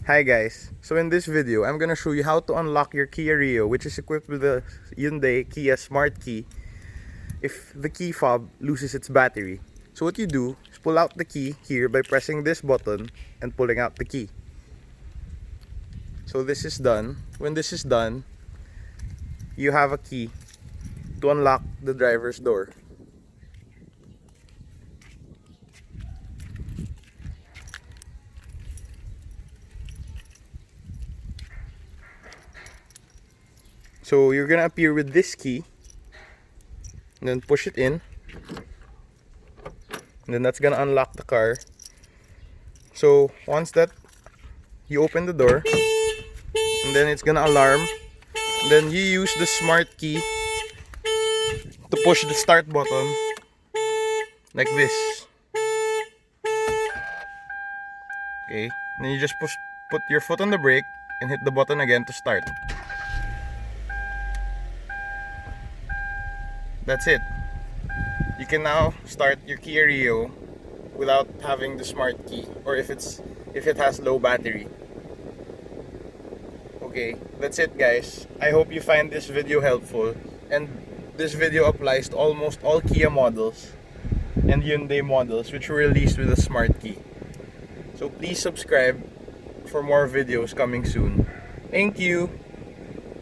Hi guys, so in this video I'm gonna show you how to unlock your Kia Rio, which is equipped with the Hyundai Kia Smart Key, if the key fob loses its battery. So what you do is pull out the key here by pressing this button and pulling out the key. So this is done. When this is done, you have a key to unlock the driver's door. So you're gonna appear with this key and then push it in, and then that's gonna unlock the car. So once that you open the door, and then it's gonna alarm, and then you use the smart key to push the start button like this. Okay, then you just put your foot on the brake and hit the button again to start. That's it. You can now start your Kia Rio without having the smart key, or if it has low battery. Okay, that's it guys. I hope you find this video helpful, and this video applies to almost all Kia models and Hyundai models which were released with a smart key. So please subscribe for more videos coming soon. Thank you.